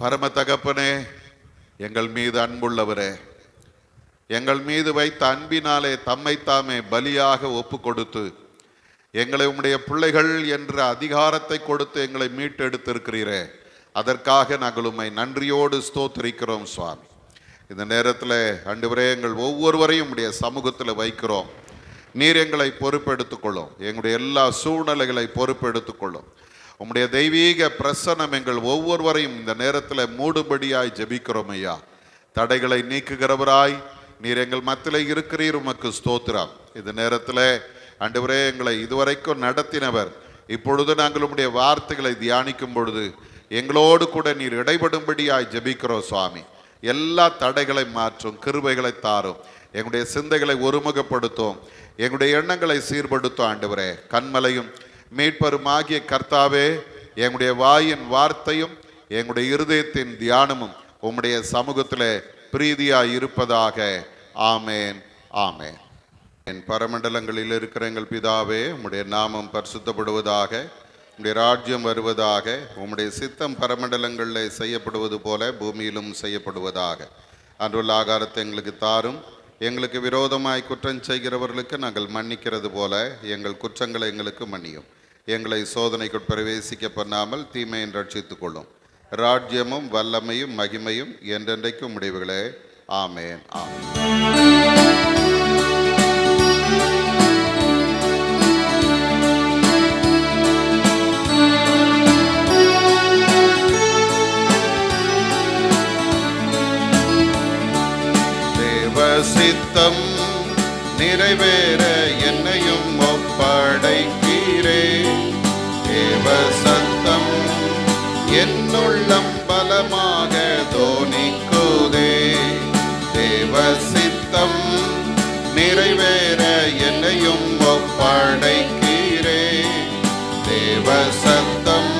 பரம தகப்பனே, எங்கள் மீது அன்புள்ளவரே, எங்கள் மீது வைத்த அன்பினாலே தம்மை தாமே பலியாக ஒப்பு கொடுத்து எங்களை உம்முடைய பிள்ளைகள் என்ற அதிகாரத்தை கொடுத்து எங்களை மீட்டெடுத்திருக்கிறீரே, அதற்காக நாங்கள் உம்மை நன்றியோடு ஸ்தோத்திரிக்கிறோம் சுவாமி. இந்த நேரத்தில் ஆண்டவரே, எங்கள் ஒவ்வொருவரையும் உம்முடைய சமூகத்தில் வைக்கிறோம். நீர் எங்களை பொறுப்பெடுத்துக்கொள்ளும், எங்களுடைய எல்லா சூழ்நிலைகளை பொறுப்பெடுத்துக்கொள்ளும். உம்முடைய தெய்வீக பிரசன்னம் எங்கள் ஒவ்வொருவரையும் இந்த நேரத்தில் மூடுபடியாய் ஜெபிக்கிறோம் ஐயா. தடைகளை நீக்குகிறவராய் நீர் எங்கள் மத்தியில் இருக்கிறீர், உமக்கு ஸ்தோத்திரம். இந்த நேரத்தில் ஆண்டவரே, எங்களை இதுவரைக்கும் நடத்தினவர், இப்பொழுது நாங்கள் உம்முடைய வார்த்தைகளை தியானிக்கும் பொழுது எங்களோடு கூட நீர் இடைபடும்படியாய் ஜெபிக்கிறோம் சுவாமி. எல்லா தடைகளை மாற்றும், கிருபைகளை தாரும், எங்களுடைய சிந்தைகளை ஒருமுகப்படுத்தும், எங்களுடைய எண்ணங்களை சீர்படுத்தும். ஆண்டவரே, கண்மலையும் மீட்பருமாகிய கர்த்தாவே, எங்களுடைய வாயின் வார்த்தையும் எங்களுடைய இருதயத்தின் தியானமும் உம்முடைய சமூகத்தில் பிரீதியாய் இருப்பதாக. ஆமேன், ஆமேன். என் பரமண்டலங்களில் இருக்கிற எங்கள் பிதாவே, உம்முடைய நாமம் பரிசுத்தப்படுவதாக, உம்முடைய ராஜ்யம் வருவதாக, உம்முடைய சித்தம் பரமண்டலங்களில் செய்யப்படுவது போல பூமியிலும் செய்யப்படுவதாக. அன்றுள்ள ஆகாரத்தை எங்களுக்கு தாரும், எங்களுக்கு விரோதமாய் குற்றம் செய்கிறவர்களுக்கு நாங்கள் மன்னிக்கிறது போல எங்கள் குற்றங்களை எங்களுக்கு மன்னியும். எங்களை சோதனைக்கு பிரவேசிக்க பண்ணாமல் தீமையை ரட்சித்துக் கொள்ளும். ராஜ்யமும் வல்லமையும் மகிமையும் என்றென்றைக்கும் உடையவர்களே. ஆமேன், ஆமேன். சித்தம் நிறைவேற என்னையும் ஒப்படைக்கிறே. தேவ சத்தம் என்னுள்ளம் பலமாக தோனிக்குதே. தேவ சித்தம் நிறைவேற என்னையும் ஒப்படைக்கிறே. தேவ சத்தம்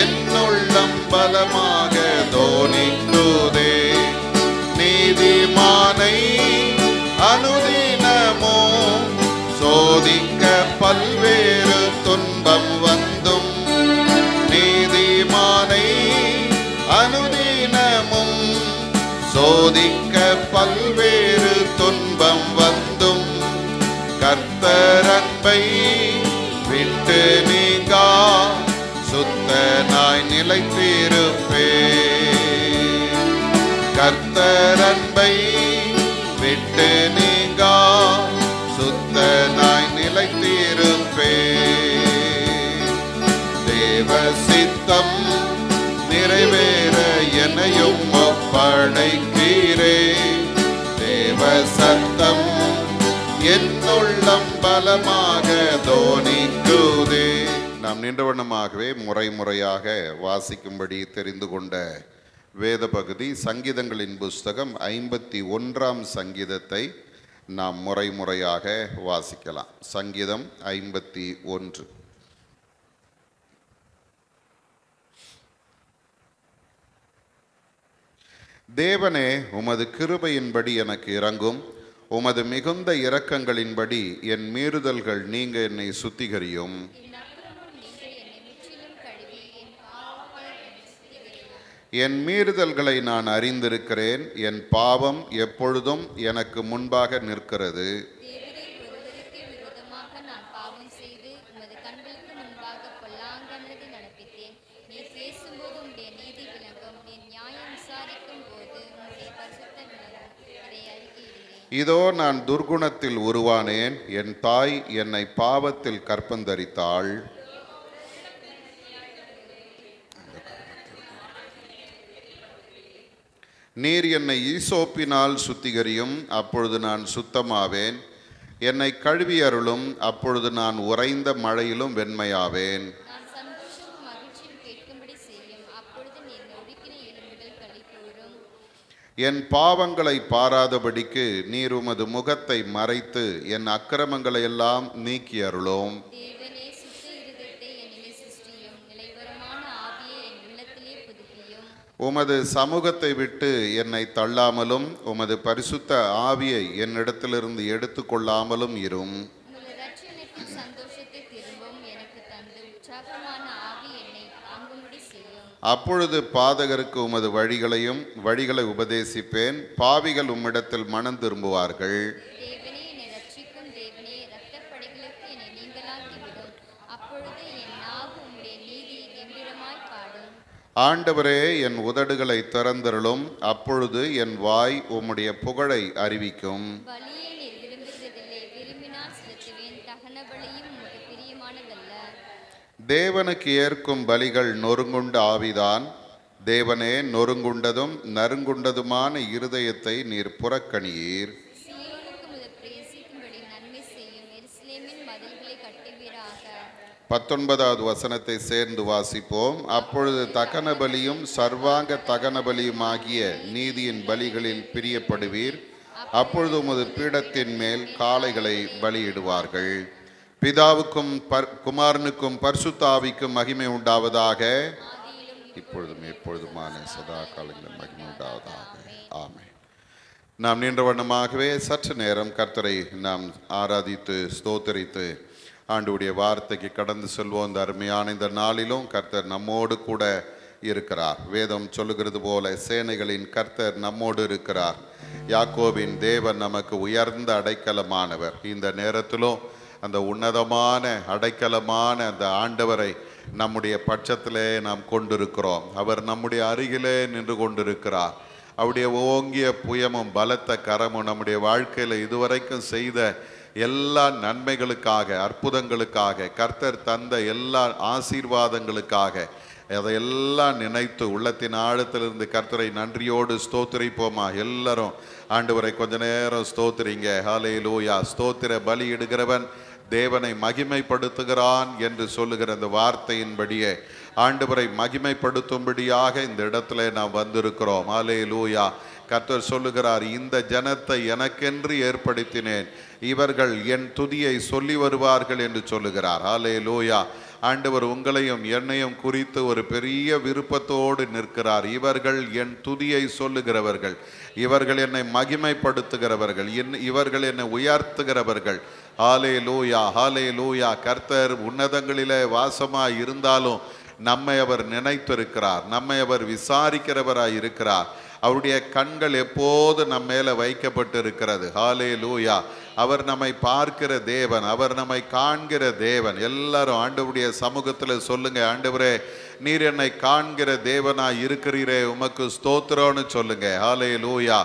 என்னுள்ளம் பலமாக தோனிக்குதே. நீதிமானை அனுதினமோ சோதிக்க பல்வேறு துன்பம் வந்தும், நீதிமானை அனுதினமும் சோதிக்க பல்வேறு துன்பம் வந்தும், கர்த்தர் அன்பை விட்டு நீங்கா சுத்தனாய் நிலைத்திருப்பே. கர்த்தர் அன்பை விட்டு நீங்கா சுத்தனாய் நிலைத்திருப்பே. தேவ சித்தம் நிறைவேற என்னையும் ஒப்படைக்கிறே. தேவ சத்தம் என்னுள்ளம் பலமாக தோனிக்குதே. நாம் நின்ற வண்ணமாகவே முறையாக வாசிக்கும்படி தெரிந்து கொண்ட வேத பகுதி சங்கீதங்களின் புஸ்தகம் 51ஆம் சங்கீதத்தை நாம் முறையாக வாசிக்கலாம். சங்கீதம் 51. தேவனே, உமது கிருபையின்படி எனக்கு இரங்கும், உமது மிகுந்த இரக்கங்களின்படி என் மீறுதல்கள் நீங்க என்னை சுத்திகரியும். என் மீறுதல்களை நான் அறிந்திருக்கிறேன், என் பாவம் எப்பொழுதும் எனக்கு முன்பாக நிற்கிறது. இதோ நான் துர்குணத்தில் உருவானேன், என் தாய் என்னை பாவத்தில் கற்பந்தரித்தாள். நீர் என்னை ஈசோப்பினால் சுத்திகரியும், அப்பொழுது நான் சுத்தமாவேன். என்னை கழுவி அருளும், அப்பொழுது நான் உறைந்த மழையிலும் வெண்மையாவேன். என் பாவங்களை பாராதபடிக்கு நீர் உமது முகத்தை மறைத்து என் அக்கிரமங்களை எல்லாம் நீக்கி அருளும். உமது சமூகத்தை விட்டு என்னை தள்ளாமலும் உமது பரிசுத்த ஆவியை என்னிடத்திலிருந்து எடுத்து கொள்ளாமலும் இரும். அப்பொழுது பாதகருக்கு உமது வழிகளை உபதேசிப்பேன். பாவிகள் உம்மிடத்தில் மனம் திரும்புவார்கள். ஆண்டவரே, என் உதடுகளை திறந்தருளும். அப்பொழுது என் வாய் உம்முடைய புகழை அறிவிக்கும். தேவனுக்கு ஏற்கும் பலிகள் நொறுங்குண்ட ஆவிதான். தேவனே, நொறுங்குண்டதும் நறுங்குண்டதுமான இருதயத்தை நீர் புறக்கணியீர். 19வது வசனத்தை சேர்ந்து வாசிப்போம். அப்பொழுது தகன பலியும் சர்வாங்க தகன பலியும் ஆகிய நீதியின் பலிகளில் பிரியப்படுவீர். அப்பொழுது உமது பீடத்தின் மேல் காளைகளை பலியிடுவார்கள். பிதாவுக்கும் குமாரனுக்கும் பரிசுத்த ஆவிக்கும் மகிமை உண்டாவதாக, இப்பொழுதும் எப்பொழுதுமான சதா காலங்களில் மகிமை உண்டாவதாக. ஆமென். நாம் நின்ற வண்ணமாகவே சற்று நேரம் கர்த்தரை நாம் ஆராதித்து ஸ்தோத்தரித்து ஆண்டவருடைய வார்த்தைக்கு கடந்து செல்வோம். இந்த அருமையான இந்த நாளிலும் கர்த்தர் நம்மோடு கூட இருக்கிறார். வேதம் சொல்லுகிறது போல சேனைகளின் கர்த்தர் நம்மோடு இருக்கிறார். யாக்கோபின் தேவன் நமக்கு உயர்ந்த அடைக்கலமானவர். இந்த நேரத்திலும் அந்த உன்னதமான அடைக்கலமான அந்த ஆண்டவரை நம்முடைய பட்சத்திலே நாம் கொண்டிருக்கிறோம். அவர் நம்முடைய அருகிலே நின்று கொண்டிருக்கிறார். அவருடைய ஓங்கிய புயமும் பலத்த கரமும் நம்முடைய வாழ்க்கையில் இதுவரைக்கும் செய்த எல்லா நன்மைகளுக்காக, அற்புதங்களுக்காக, கர்த்தர் தந்த எல்லா ஆசீர்வாதங்களுக்காக அதையெல்லாம் நினைத்து உள்ளத்தின் ஆழத்திலிருந்து கர்த்தரை நன்றியோடு ஸ்தோத்திரிப்போமா? எல்லாரும் ஆண்டவரை கொஞ்ச நேரம் ஸ்தோத்திரிங்க. ஹல்லேலூயா. ஸ்தோத்திர பலி இடுகிறவன் தேவனை மகிமைப்படுத்துகிறான் என்று சொல்லுகிற அந்த வார்த்தையின்படியே ஆண்டவரை மகிமைப்படுத்தும்படியாக இந்த இடத்துல நாம் வந்திருக்கிறோம். ஹல்லேலூயா. கர்த்தர் சொல்லுகிறார், இந்த ஜனத்தை எனக்கென்று ஏற்படுத்தினேன், இவர்கள் என் துதியை சொல்லி வருவார்கள் என்று சொல்லுகிறார். ஹல்லேலூயா. ஆண்டவர் உங்களையும் என்னையும் குறித்து ஒரு பெரிய விருப்பத்தோடு நிற்கிறார். இவர்கள் என் துதியை சொல்லுகிறவர்கள், இவர்கள் என்னை மகிமைப்படுத்துகிறவர்கள், இவர்கள் என்னை உயர்த்துகிறவர்கள். ஹல்லேலூயா, ஹல்லேலூயா. கர்த்தர் உன்னதங்களிலே வாசமாய் இருந்தாலும் நம்மை அவர் நினைத்திருக்கிறார், நம்மை அவர் விசாரிக்கிறவராய் இருக்கிறார். அவருடைய கண்கள் எப்போது நம்ம மேலே வைக்கப்பட்டு இருக்கிறது. ஹல்லேலூயா. அவர் நம்மை பார்க்கிற தேவன், அவர் நம்மை காண்கிற தேவன். எல்லாரும் ஆண்டவருடைய சமூகத்தில் சொல்லுங்க, ஆண்டவரே நீர் என்னை காண்கிற தேவனாய் இருக்கிறீரே, உமக்கு ஸ்தோத்திரம்னு சொல்லுங்க. ஹல்லேலூயா.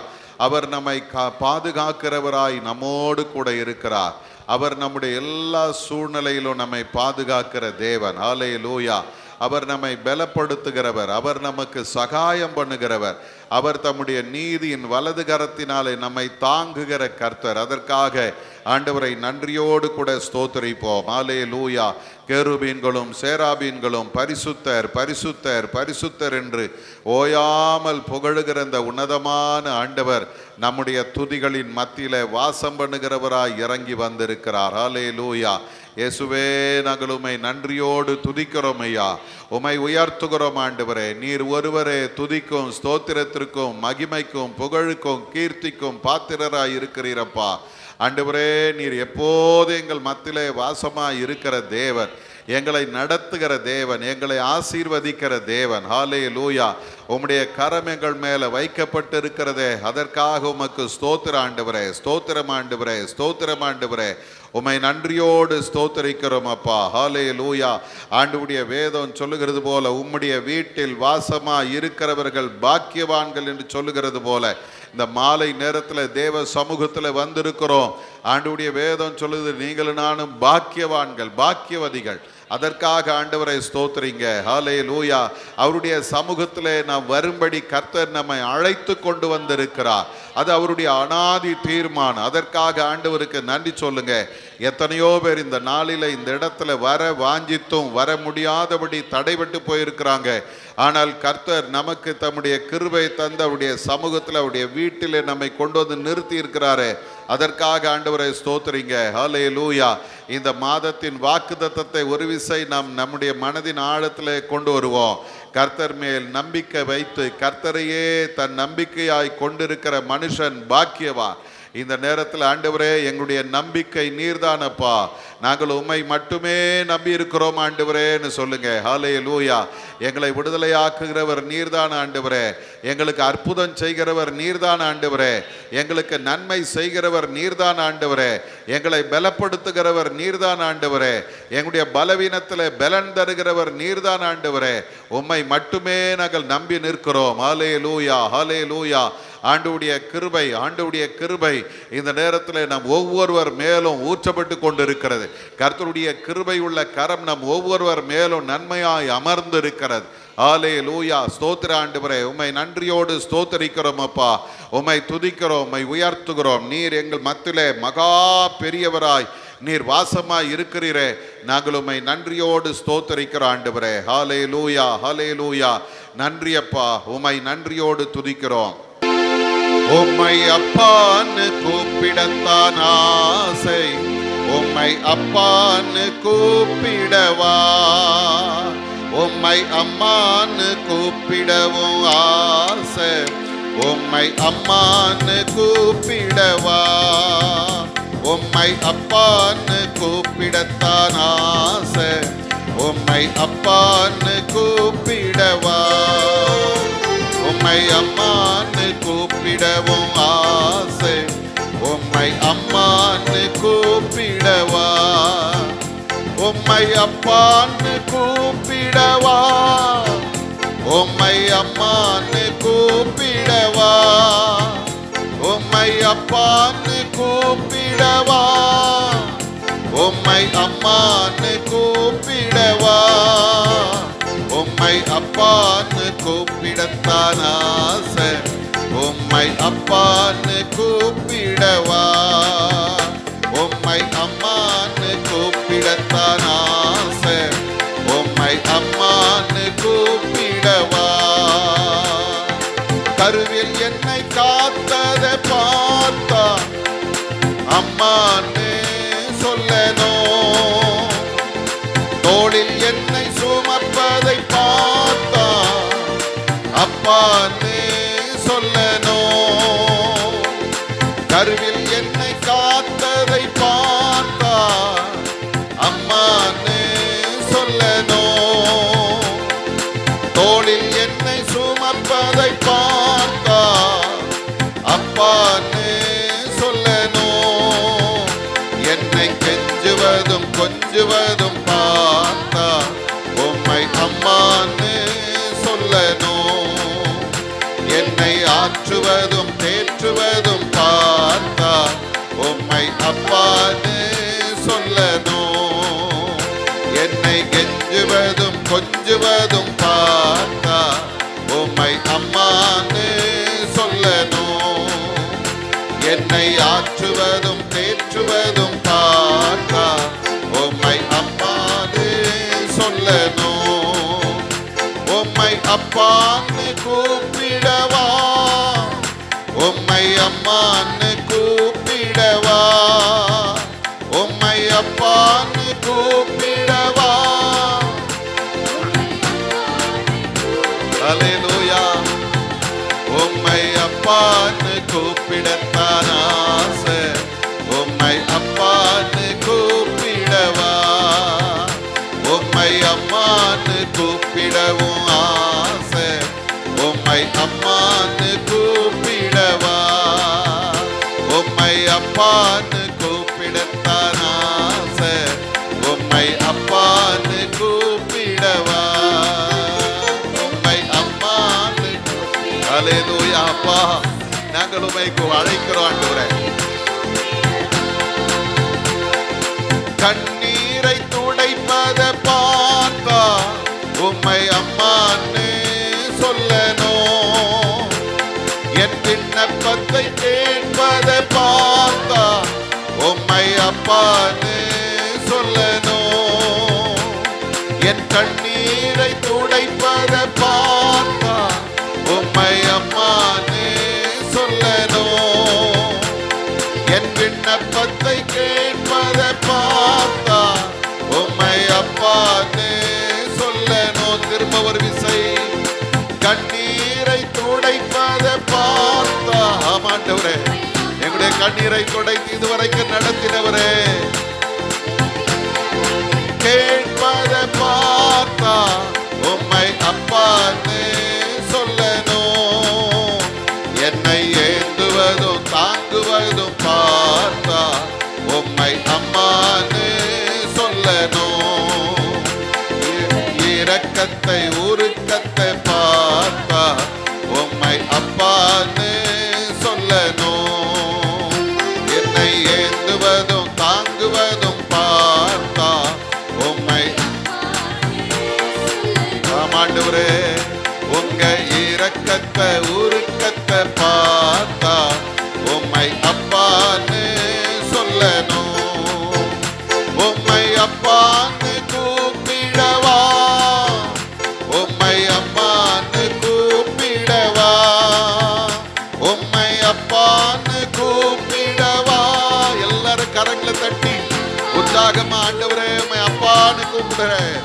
அவர் நம்மை பாதுகாக்கிறவராய் நம்மோடு கூட இருக்கிறார். அவர் நம்முடைய எல்லா சூழ்நிலையிலும் நம்மை பாதுகாக்கிற தேவன். ஹல்லேலூயா. அவர் நம்மை பலப்படுத்துகிறவர், அவர் நமக்கு சகாயம் பண்ணுகிறவர், அவர் தம்முடைய நீதியின் வலது கரத்தினாலே நம்மை தாங்குகிற கர்த்தர். அதற்காக ஆண்டவரை நன்றியோடு கூட ஸ்தோத்திரிப்போம். ஹல்லேலூயா. கேருபீன்களும் சேராபீன்களும் பரிசுத்தர் பரிசுத்தர் பரிசுத்தர் என்று ஓயாமல் புகழுகிற இந்த உன்னதமான ஆண்டவர் நம்முடைய துதிகளின் மத்தியிலே வாசம் பண்ணுகிறவராய் இறங்கி வந்திருக்கிறார். ஹல்லேலூயா. இயேசுவே, நாங்கள் உம்மை நன்றியோடு துதிக்கிறோம் ஐயா, உம்மை உயர்த்துகிறோம் ஆண்டவரே. நீர் ஒருவரே துதிக்கும், ஸ்தோத்திரத்திற்கும், மகிமைக்கும், புகழுக்கும், கீர்த்திக்கும் பாத்திரராய் இருக்கிறீரப்பா. ஆண்டவரே, நீர் எப்போது எங்கள் மத்தியிலே வாசமாய் இருக்கிற தேவன், எங்களை நடத்துகிற தேவன், எங்களை ஆசீர்வதிக்கிற தேவன். ஹல்லேலூயா. உம்முடைய கரம் எங்கள் மேலே வைக்கப்பட்டு இருக்கிறதே, அதற்காக உமக்கு ஸ்தோத்திர ஆண்டவரே, ஸ்தோத்திரம் ஆண்டவரே, ஸ்தோத்திரம் ஆண்டவரே. உம்மை நன்றியோடு ஸ்தோத்திரிக்கிறோம் அப்பா. ஹல்லேலூயா. ஆண்டவருடைய வேதம் சொல்லுகிறது போல உம்முடைய வீட்டில் வாசமா இருக்கிறவர்கள் பாக்கியவான்கள் என்று சொல்லுகிறது போல இந்த மாலை நேரத்தில் தேவ சமூகத்தில் வந்திருக்கிறோம். ஆண்டவருடைய வேதம் சொல்லுது, நீங்களும் நானும் பாக்கியவான்கள், பாக்கியவதிகள். அதற்காக ஆண்டவரை ஸ்தோத்திரிங்க. ஹல்லேலூயா. அவருடைய சமூகத்திலே நாம் வரும்படி கர்த்தர் நம்மை அழைத்து கொண்டு வந்திருக்கிறார். அது அவருடைய அனாதி தீர்மானம். அதற்காக ஆண்டவருக்கு நன்றி சொல்லுங்க. எத்தனையோ பேர் இந்த நாளில் இந்த இடத்துல வர வாஞ்சித்தும் வர முடியாதபடி தடைபட்டு போயிருக்கிறாங்க. ஆனால் கர்த்தர் நமக்கு தம்முடைய கிருபை தந்து அவருடைய சமூகத்தில் அவருடைய வீட்டில் நம்மை கொண்டு வந்து நிறுத்தி இருக்கிறாரே, அதற்காக ஆண்டவரை ஸ்தோத்திரிங்க. ஹல்லேலூயா. இந்த மாதத்தின் வாக்குத்தத்தத்தை ஒரு விசை நாம் நம்முடைய மனதின் ஆழத்திலே கொண்டு வருவோம். கர்த்தர் மேல் நம்பிக்கை வைத்து கர்த்தரையே தன் நம்பிக்கையாய் கொண்டிருக்கிற மனுஷன் பாக்கியவான். இந்த நேரத்தில் ஆண்டவரே, எங்களுடைய நம்பிக்கை நீர்தானப்பா. நாங்கள் உம்மை மட்டுமே நம்பி இருக்கிறோம் ஆண்டவரேன்னு சொல்லுங்க. ஹல்லேலூயா. எங்களை விடுதலையாக்குகிறவர் நீர்தான் ஆண்டவரே. எங்களுக்கு அற்புதம் செய்கிறவர் நீர்தான் ஆண்டவரே. எங்களுக்கு நன்மை செய்கிறவர் நீர்தான் ஆண்டவரே. எங்களை பலப்படுத்துகிறவர் நீர்தான் ஆண்டவரே. எங்களுடைய பலவீனத்தில் பலன் தருகிறவர் நீர்தான் ஆண்டவரே. உம்மை மட்டுமே நாங்கள் நம்பி நிற்கிறோம். ஹல்லேலூயா, ஹல்லேலூயா. ஆண்டவருடைய கிருபை இந்த நேரத்தில் நம் ஒவ்வொருவர் மேலும் ஊற்றப்பட்டு கொண்டிருக்கிறது. கர்த்தருடைய கிருபை உள்ள கரம் நம் ஒவ்வொருவர் மேலும் நன்மையாய் அமர்ந்து இருக்கிறது. ஹல்லேலூயா. ஸ்தோத்திர ஆண்டவரே, உம்மை நன்றியோடு ஸ்தோத்தரிக்கிறோம் அப்பா. உம்மை துதிக்கிறோம், உம்மை உயர்த்துகிறோம். நீர் எங்கள் மத்தியிலே மகா பெரியவராய் நீர் வாசமாய் இருக்கிறீரே. நாங்கள் உம்மை நன்றியோடு ஸ்தோத்தரிக்கிறோம் ஆண்டவரே. ஹல்லேலூயா, ஹல்லேலூயா. நன்றி அப்பா, உம்மை நன்றியோடு துதிக்கிறோம். உம்மை அப்பான்னு கூப்பிடத்தான் ஆசை, உம்மை அப்பான்னு கூப்பிடவா, உம்மை அம்மான்னு கூப்பிடவும் ஆசை, உம்மை அம்மான்னு கூப்பிடவா, உம்மை அப்பான்னு கூப்பிடத்தான் ஆசை, உம்மை அப்பான்னு கூப்பிடவா, உம்மை அம்மான்னு கூப்பிடவும் ஆசை, உம்மை அம்மான்னு கூப்பிடவா, உம்மை அப்பான்னு கூப்பிடவா, உம்மை அம்மான்னு கூப்பிடவா, உம்மை அப்பான்னு கூப்பிடவா, உம்மை அம்மான்னு கூப்பிடவா, உம்மை அப்பான்னு கூப்பிடத்தான் ஆசை, உம்மை அப்பான்னு கூப்பிடவா, உம்மை அம்மான்னு கூப்பிடத்தான் ஆசை, உம்மை அம்மான்னு கூப்பிடவா. கருவில் என்னை காத்ததை பார்த்தா அம்மான்னு சொல்லணும், தோளில் என்னை சுமப்பதை பார்த்தா அப்பான்னு சொல்லணும், கருவில் என்னை காத்ததை பார்த்தா அம்மான்னு சொல்லணும், தோளில் என்னை சுமப்பதை பார்த்தா அப்பான்னு சொல்லணும், என்னை கெஞ்சுவதும் கொஞ்சுவதும் பார்த்தா உம்மை அம்மான்னு சொல்லணும், என்னை ஆற்றுவதும் தேற்றுவதும் பார்த்தா உம்மை அப்பான்னு சொல்லணும், என்னை கெஞ்சுவதும் கொஞ்சுவதும் பார்த்தா உம்மை அம்மான்னு சொல்லணும், என்னை ஆற்றுவதும் தேற்றுவதும் பார்த்தா உம்மை அம்மான்னு சொல்லணும், உம்மை அப்பான்னு கூப்பிடவா, உம்மை அம்மான்னு கூப்பிடவா, உம்மை அப்பான்னு கூப்பிடவா. ஹல்லேலூயா. உம்மை அப்பான்னு கூப்பிடத்தான் ஆசை, உம்மை அப்பான்னு கூப்பிடவா, உம்மை அம்மான்னு கூப்பிடவும் ஆசை, உம்மை அம்மான்னு கூப்பிடவா, உம்மை அப்பான்னு கூப்பிடத்தான் ஆசை, உம்மை அப்பான்னு கூப்பிடவா, உம்மை அம்மான்னு. ஹல்லேலூயா. அப்பா, நாங்கள் உம்மைக்கு அழைக்கிறோம் ஆண்டவரே. கண்ணீரை துடைப்பதை பார்த்தா உம்மை அம்மான்னு சொல்லணும், என் விண்ணப்பத்தை கேட்பதை பார்த்தா உம்மை அப்பான்னு சொல்லணும், என் கண்ணீரை துடைப்பதை பார்த்தா உம்மை அம்மான்னு சொல்லணும், என் விண்ணப்பத்தை கேட்பதை பார்த்தா உம்மை அப்பான்னு சொல்லணும். திரும்ப ஒரு விசை. கண்ணீரை துடைப்பதை பார்த்தா ஆமாண்டவரே, எங்களுடைய கண்ணீரை துடைத்து இதுவரைக்கும் நடத்தினவரே, கேட்பதை பார்த்தா உம்மை அப்பான்னு சொல்லணும். என்னை ஏந்துவதும் தாங்குவதும் பார்த்தா உம்மை அம்மான்னு சொல்லணும். இரக்கத்தை உருக்கத்தை பார்த்தா உம்மை அப்பான்னு சொல்லணும். என்னை ஏந்துவதும் தாங்குவதும் பார்த்தா உம்மை ஆமாண்டவரே, உங்க இரக்கத்தை உருக்கத்தை பார்த்தா உம்மை அப்பான்னு சொல்லணும். உம்மை அப்பான்னு கூப்பிடவா, உம்மை அம்மான்னு கூப்பிடவா, உம்மை அப்பான்னு கூப்பிடவா. எல்லாரும் கரங்களை தட்டி உற்சாகமா ஆண்டவரே உம்மை அப்பான்னு கூப்பிடுறேன்.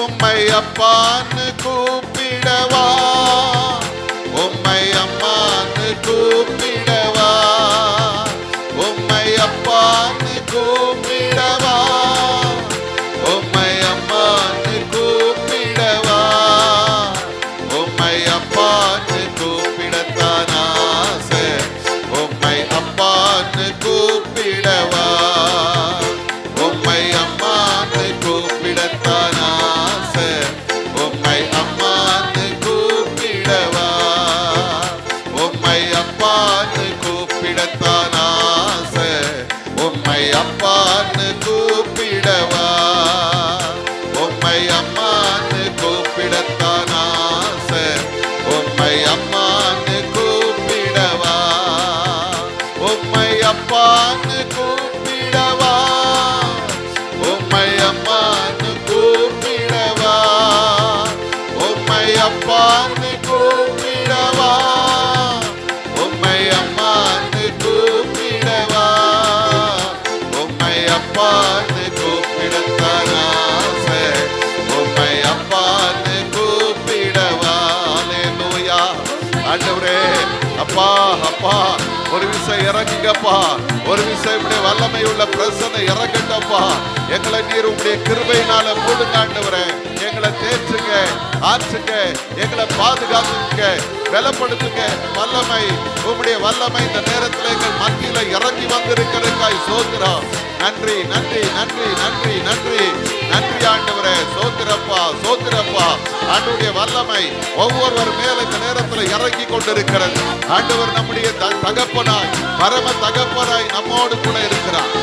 உம்மை அப்பான்னு கூப்பிடவா, உம்மை அம்மான்னு கூப்பிடவா, உம்மை அப்பான்னு கூப்பிடவா, உம்மை அம்மான்னு கூப்பிடவா. உம்மை அப்பான்னு கூப்பிடத்தான் ஆசை, உம்மை அப்பான்னு கூப்பிடவா, உம்மை அம்மான்னு கூப்பிடத்தான் ஆசை, உம்மை அம்மான்னு கூப்பிடவா, உம்மை அப்பான்னு கூப்பிடத்தான் ஆசை, உம்மை அப்பான்னு கூப்பிடவா, உம்மை அம்மான்னு கூப்பிடத்தான் ஆசை, உம்மை அம்மான்னு கூப்பிடவா, உம்மை அப்பான்னு கூப்பிடவா, உம்மை அம்மான்னு கூப்பிடவா, உம்மை அப்பான்னு கூப்பிடவா, உம்மை அம்மான்னு கூப்பிடவா, உம்மை அப்பான்னு கூப்பிடத்தான் ஆசை, உம்மை அப்பான்னு கூப்பிடவா. அல்லேலூயா. ஆண்டவரே அப்பா அப்பா ஒரு விஷயம் இறங்குங்கப்பா, ஒரு விஷயம் இப்படி வல்லமை உள்ள பிரசனை இறங்கட்டப்பா. எங்களை நீர் உங்களுடைய கிருபையினால மூடுங்க ஆண்டவரே. எங்களை தேற்றுங்க, ஆற்றுங்க, எங்களை பாதுகாத்துங்க, பலப்படுத்துங்க. வல்லமை உங்களுடைய வல்லமை இந்த நேரத்தில் எங்கள் மத்தியில இறங்கி வந்திருக்கிறதுக்காய் சோத்திரம். நன்றி நன்றி நன்றி நன்றி நன்றி நன்றி ஆண்டவரே. சோத்திரப்பா சோத்திரப்பா. ஆண்டவருடைய வல்லமை ஒவ்வொருவர் மேல இந்த நேரத்தில் இறங்கி கொண்டிருக்கிறது. ஆண்டவர் நம்முடைய தகப்பனாய் பரம தகப்பனாய் நம்மோடு கூட இருக்கிறார்.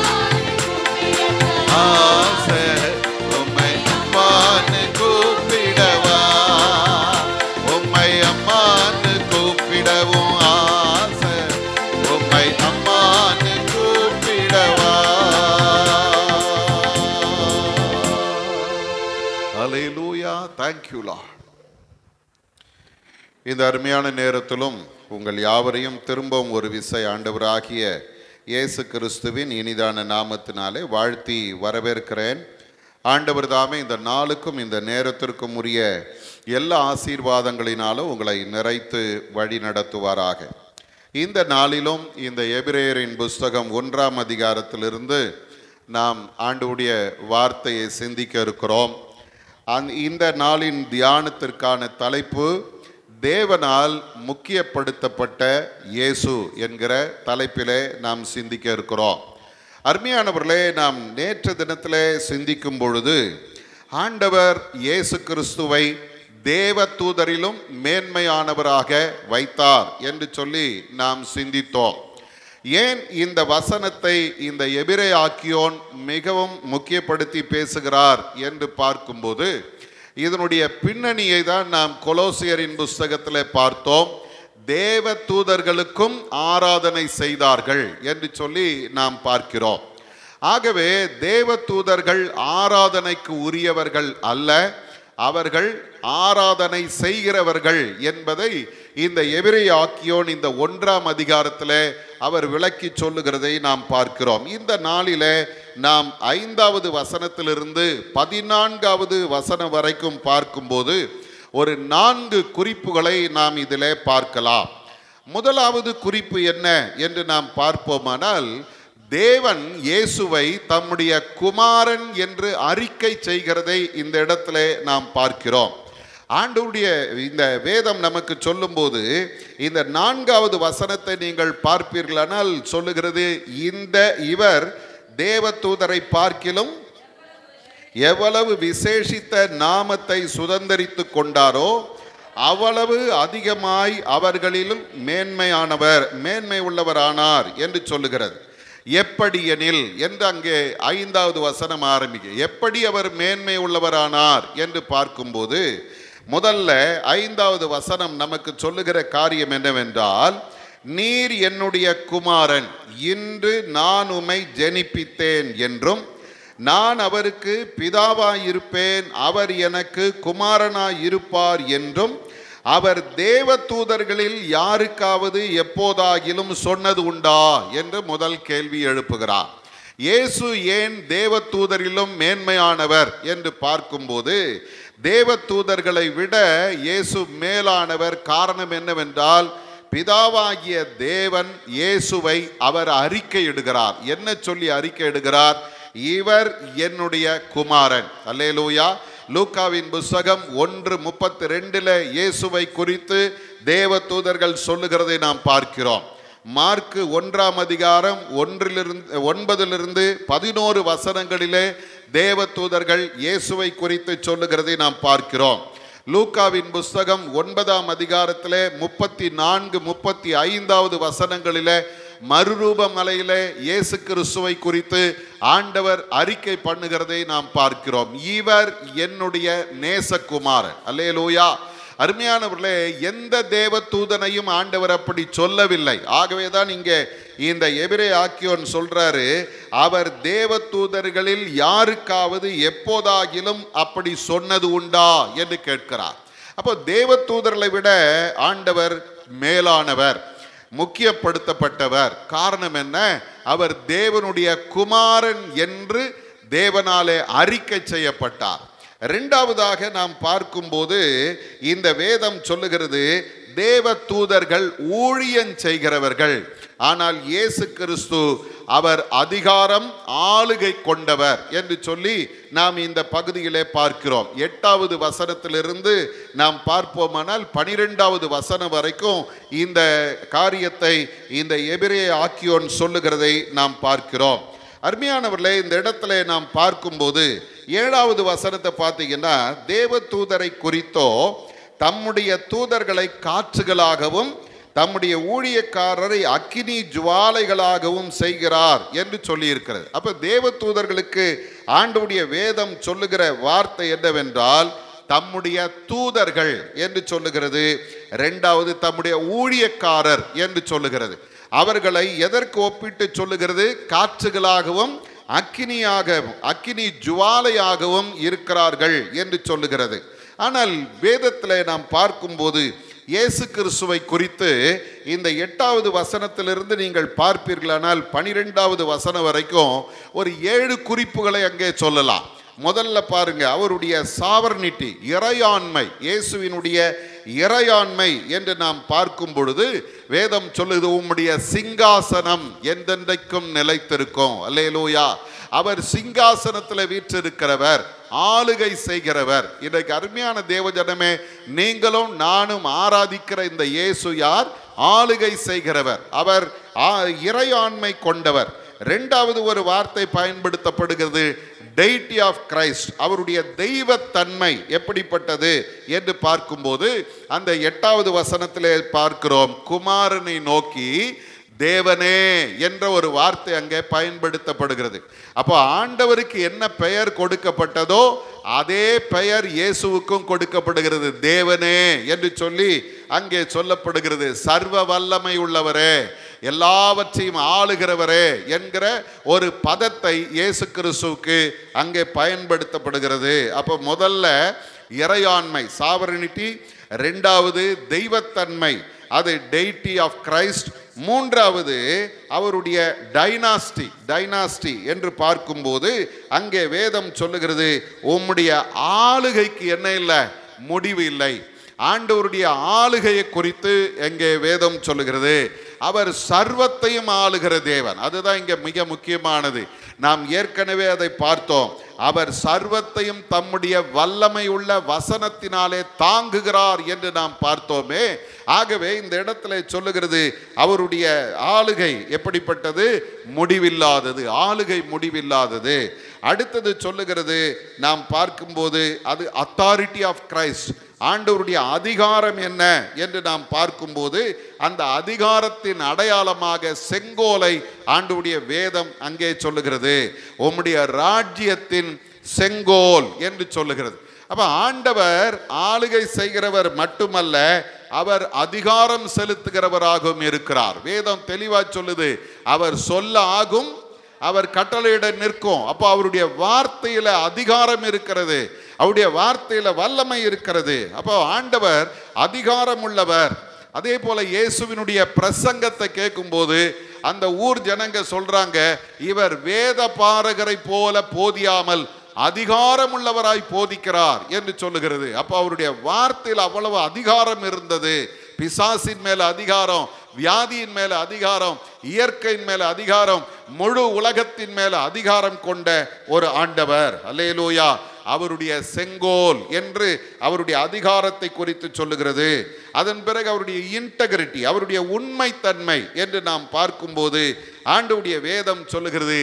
ஆசை உம்மை அம்மான்னு கூப்பிடவா, உம்மை அம்மான்னு கூப்பிடவும் ஆசை, உம்மை அம்மான்னு கூப்பிடவா. ஹல்லேலூயா. Thank you Lord. இந்த அருமையான நேரத்திலும் உங்கள் யாவரையும் திரும்பவும் ஒரு விசை ஆண்டவராகிய இயேசு கிறிஸ்துவின் இனிதான நாமத்தினாலே வாழ்த்தி வரவேற்கிறேன். ஆண்டவர் தாமே இந்த நாளுக்கும் இந்த நேரத்திற்கும் உரிய எல்லா ஆசீர்வாதங்களினாலும் உங்களை நிறைத்து வழி நடத்துவாராக. இந்த நாளிலும் இந்த எபிரேயரின் புஸ்தகம் 1ஆம் அதிகாரத்திலிருந்து நாம் ஆண்டவருடைய வார்த்தையை சிந்திக்க இருக்கிறோம். இந்த நாளின் தியானத்திற்கான தலைப்பு தேவனால் முக்கியப்படுத்தப்பட்ட இயேசு என்கிற தலைப்பிலே நாம் சிந்திக்க இருக்கிறோம். அருமையானவர்களே, நாம் நேற்று தினத்திலே சிந்திக்கும் பொழுது ஆண்டவர் இயேசு கிறிஸ்துவை தேவ தூதரிலும் மேன்மையானவராக வைத்தார் என்று சொல்லி நாம் சிந்தித்தோம். ஏன் இந்த வசனத்தை இந்த எபிரேயாக்கியோன் மிகவும் முக்கியப்படுத்தி பேசுகிறார் என்று பார்க்கும்போது இதனுடைய பின்னணியை தான் நாம் கொலோசியரின் புஸ்தகத்தில் பார்த்தோம். தேவ தூதர்களுக்கும் ஆராதனை செய்தார்கள் என்று சொல்லி நாம் பார்க்கிறோம். ஆகவே தேவ தூதர்கள் ஆராதனைக்கு உரியவர்கள் அல்ல, அவர்கள் ஆராதனை செய்கிறவர்கள் என்பதை இந்த எபிரேயாக்கியோன் இந்த 1ஆம் அதிகாரத்தில் அவர் விளக்கி சொல்லுகிறதை நாம் பார்க்கிறோம். இந்த நாளிலே நாம் 5வது வசனத்திலிருந்து 14வது வசனம் வரைக்கும் பார்க்கும்போது ஒரு 4 குறிப்புகளை நாம் இதிலே பார்க்கலாம். முதலாவது குறிப்பு என்ன என்று நாம் பார்ப்போமானால், தேவன் இயேசுவை தம்முடைய குமாரன் என்று அறிக்கை செய்கிறதை இந்த இடத்திலே நாம் பார்க்கிறோம். ஆண்டவருடைய இந்த வேதம் நமக்கு சொல்லும்போது இந்த 4வது வசனத்தை நீங்கள் பார்ப்பீர்களானால் சொல்லுகிறது, இவர் தேவதூதரை பார்க்கிலும் எவ்வளவு விசேஷித்த நாமத்தை சுதந்தரித்து கொண்டாரோ அவ்வளவு அதிகமாய் அவர்களிலும் மேன்மை உள்ளவரானார் என்று சொல்லுகிறது. எப்படி எனில் என்று அங்கே 5வது வசனம் ஆரம்பிக்க, எப்படி அவர் மேன்மை உள்ளவரானார் என்று பார்க்கும்போது முதல்ல 5வது வசனம் நமக்கு சொல்லுகிற காரியம் என்னவென்றால், நீர் என்னுடைய குமாரன், இன்று நான் உம்மை ஜெனிப்பித்தேன் என்றும் நான் அவருக்கு பிதாவாயிருப்பேன், அவர் எனக்கு குமாரனாயிருப்பார் என்றும் அவர் தேவதூதர்களில் யாருக்காவது எப்போதாகிலும் சொன்னது உண்டா என்று முதல் கேள்வி எழுப்புகிறார். இயேசு ஏன் தேவதூதரிலும் மேன்மையானவர் என்று பார்க்கும்போது, தேவதூதர்களை விட இயேசு மேலானவர். காரணம் என்னவென்றால், பிதாவாகிய தேவன் இயேசுவை அவர் அறிக்கையிடுகிறார். என்ன சொல்லி அறிக்கையிடுகிறார்? இவர் என்னுடைய குமாரன். அல்லேலூயா. லூக்காவின் புத்தகம் 1:32 இயேசுவை குறித்து தேவதூதர்கள் சொல்லுகிறதை நாம் பார்க்கிறோம். மார்க்கு 1ஆம் அதிகாரம் 9 11 வசனங்களிலே தேவதூதர்கள் இயேசுவை குறித்து சொல்லுகிறதை நாம் பார்க்கிறோம். லூக்காவின் புத்தகம் 9ஆம் அதிகாரத்திலே 34 35 வசனங்களிலே மறுரூப மலையிலே இயேசு கிறிஸ்துவை குறித்து ஆண்டவர் அறிக்கை பண்ணுகிறதை நாம் பார்க்கிறோம். இவர் என்னுடைய நேசகுமாரன். அல்லேலூயா. அருமையானவர்களே, எந்த தேவதூதனையும் ஆண்டவர் அப்படி சொல்லவில்லை. ஆகவேதான் இங்கே இந்த எபிரே ஆக்கியோன் சொல்றாரு, அவர் தேவதூதர்களில் யாருக்காவது எப்போதாகிலும் அப்படி சொன்னது உண்டா என்று கேட்கிறார். அப்போ தேவதூதர்களை விட ஆண்டவர் மேலானவர், முக்கியப்படுத்தப்பட்டவர். காரணம் என்ன? அவர் தேவனுடைய குமாரன் என்று தேவனாலே அறிக்கை செய்யப்பட்டார். இரண்டாவதாக நாம் பார்க்கும்போது இந்த வேதம் சொல்லுகிறது, தேவதூதர்கள் ஊழியம் செய்கிறவர்கள். ஆனால் இயேசு கிறிஸ்து அவர் அதிகாரம் ஆளுகை கொண்டவர் என்று சொல்லி நாம் இந்த பகுதியிலே பார்க்கிறோம். 8வது வசனத்திலிருந்து நாம் பார்ப்போமானால் 12வது வசனம் வரைக்கும் இந்த காரியத்தை இந்த எபிரே ஆக்கியோன் சொல்லுகிறதை நாம் பார்க்கிறோம். அருமையானவர்களே, இந்த இடத்துல நாம் பார்க்கும்போது 7வது வசனத்தை பார்த்தீங்கன்னா, தேவதூதரை குறித்தோ தம்முடைய தூதர்களை காற்றுகளாகவும் தம்முடைய ஊழியக்காரரை அக்கினி ஜுவாலைகளாகவும் செய்கிறார் என்று சொல்லி இருக்கிறது. அப்ப தேவதூதர்களுக்கு ஆண்டவருடைய வேதம் சொல்லுகிற வார்த்தை என்னவென்றால், தம்முடைய தூதர்கள் என்று சொல்லுகிறது. இரண்டாவது தம்முடைய ஊழியக்காரர் என்று சொல்லுகிறது. அவர்களை எதற்கு ஒப்பிட்டு சொல்லுகிறது? காற்றுகளாகவும் அக்கினி ஜுவாலையாகவும் இருக்கிறார்கள் என்று சொல்லுகிறது. ஆனால் வேதத்தில் நாம் பார்க்கும்போது இயேசு கிறிஸ்துவை குறித்து இந்த 8வது வசனத்திலிருந்து நீங்கள் பார்ப்பீர்களானால் 12வது வசனம் வரைக்கும் ஒரு 7 குறிப்புகளை அங்கே சொல்லலாம். முதல்ல பாருங்க, அவருடைய சாவர்னிட்டி, இறையாண்மை, இயேசுவினுடைய இறையாண்மை என்று நாம் பார்க்கும் பொழுது வேதம் சொல்லுது, உம்முடைய சிங்காசனம் என்றென்றைக்கும் நிலைத்திருக்கும். அல்லேலூயா. அவர் சிங்காசனத்தில் வீற்றிருக்கிறவர், ஆளுகை செய்கிறவர். இன்றைக்கு அருமையான தேவஜனமே, நீங்களும் நானும் ஆராதிக்கிற இந்த இயேசு யார்? ஆளுகை செய்கிறவர். அவர் இறையாண்மை கொண்டவர். இரண்டாவது ஒரு வார்த்தை பயன்படுத்தப்படுகிறது, டெய்டி ஆஃப் கிரைஸ்ட். அவருடைய தெய்வத்தன்மை எப்படிப்பட்டது என்று பார்க்கும்போது அந்த 8வது வசனத்திலே பார்க்கிறோம், குமாரனை நோக்கி தேவனே என்ற ஒரு வார்த்தை அங்கே பயன்படுத்தப்படுகிறது. அப்போ ஆண்டவருக்கு என்ன பெயர் கொடுக்கப்பட்டதோ அதே பெயர் இயேசுவுக்கும் கொடுக்கப்படுகிறது, தேவனே என்று சொல்லி அங்கே சொல்லப்படுகிறது. சர்வ வல்லமை உள்ளவரே, எல்லாவற்றையும் ஆளுகிறவரே என்கிற ஒரு பதத்தை இயேசு கிறிஸ்துவுக்கு அங்கே பயன்படுத்தப்படுகிறது. அப்போ முதல்ல இறையாண்மை, சாவரினிட்டி. இரண்டாவது தெய்வத்தன்மை, அது டெய்டி ஆஃப் கிரைஸ்ட். மூன்றாவது அவருடைய டைனாஸ்டி என்று பார்க்கும்போது அங்கே வேதம் சொல்லுகிறது, உம்முடைய ஆளுகைக்கு என்ன இல்லை? முடிவு இல்லை. ஆண்டவருடைய ஆளுகையை குறித்து எங்கே வேதம் சொல்லுகிறது. அவர் சர்வத்தையும் ஆளுகிற தேவன். அதுதான் இங்கே மிக முக்கியமானது. நாம் ஏற்கனவே அதை பார்த்தோம். அவர் சர்வத்தையும் தம்முடைய வல்லமை உள்ள வசனத்தினாலே தாங்குகிறார் என்று நாம் பார்த்தோமே. ஆகவே இந்த இடத்துல சொல்லுகிறது அவருடைய ஆளுகை எப்படிப்பட்டது? முடிவில்லாதது. ஆளுகை முடிவில்லாதது. அடுத்தது சொல்லுகிறது, நாம் பார்க்கும்போது அது அத்தாரிட்டி ஆஃப் கிரைஸ்ட், ஆண்டவருடைய அதிகாரம் என்ன என்று நாம் பார்க்கும்போது அந்த அதிகாரத்தின் அடையாளமாக செங்கோலை ஆண்டவருடைய வேதம் அங்கே சொல்லுகிறது. உம்முடைய ராஜ்யத்தின் செங்கோல் என்று சொல்லுகிறது. அப்ப ஆண்டவர் ஆளுகை செய்கிறவர் மட்டுமல்ல, அவர் அதிகாரம் செலுத்துகிறவராகவும் இருக்கிறார். வேதம் தெளிவா சொல்லுது, அவர் சொல்ல ஆகும், அவர் கட்டளையிட நிற்கும். அப்போ அவருடைய வார்த்தையில அதிகாரம் இருக்கிறது, அவருடைய வார்த்தையில வல்லமை இருக்கிறது. அப்போ ஆண்டவர் அதிகாரம் உள்ளவர். அதே போல இயேசுவினுடைய பிரசங்கத்தை கேட்கும்போது அந்த ஊர் ஜனங்க சொல்றாங்க, இவர் வேத பாரகரை போல போதியாமல் அதிகாரம் உள்ளவராய் போதிக்கிறார் என்று சொல்லுகிறது. அப்போ அவருடைய வார்த்தையில் அவ்வளவு அதிகாரம் இருந்தது. பிசாசின் மேல அதிகாரம், வியாதியின் மேல அதிகாரம், இயற்கையின் மேல அதிகாரம், முழு உலகத்தின் மேல அதிகாரம் கொண்ட ஒரு ஆண்டவர். அல்லேலூயா. அவருடைய செங்கோல் என்று அவருடைய அதிகாரத்தை குறித்து சொல்லுகிறது. அதன் பிறகு அவருடைய இன்டெகிரிட்டி, அவருடைய உண்மைத்தன்மை என்று நாம் பார்க்கும்போது ஆண்டவருடைய வேதம் சொல்லுகிறது,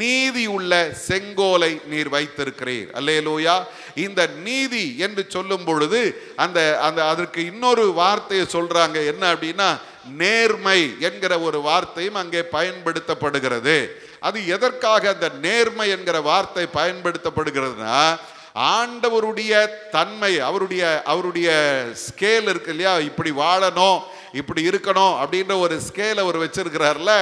நீதி உள்ள செங்கோலை நீர் வைத்திருக்கிறீர். அல்லேலூயா. இந்த நீதி என்று சொல்லும் பொழுது அந்த அதற்கு இன்னொரு வார்த்தையை சொல்றாங்க. என்ன அப்படின்னா, நேர்மை என்கிற ஒரு வார்த்தையும் அங்கே பயன்படுத்தப்படுகிறது. அது எதற்காக அந்த நேர்மை என்கிற வார்த்தை பயன்படுத்தப்படுகிறதுனா, ஆண்டவருடைய தன்மை, அவருடைய ஸ்கேல் இருக்கு இல்லையா, இப்படி வாழணும், இப்படி இருக்கணும் அப்படின்ற ஒரு ஸ்கேல் அவர் வச்சிருக்கிறார்ல,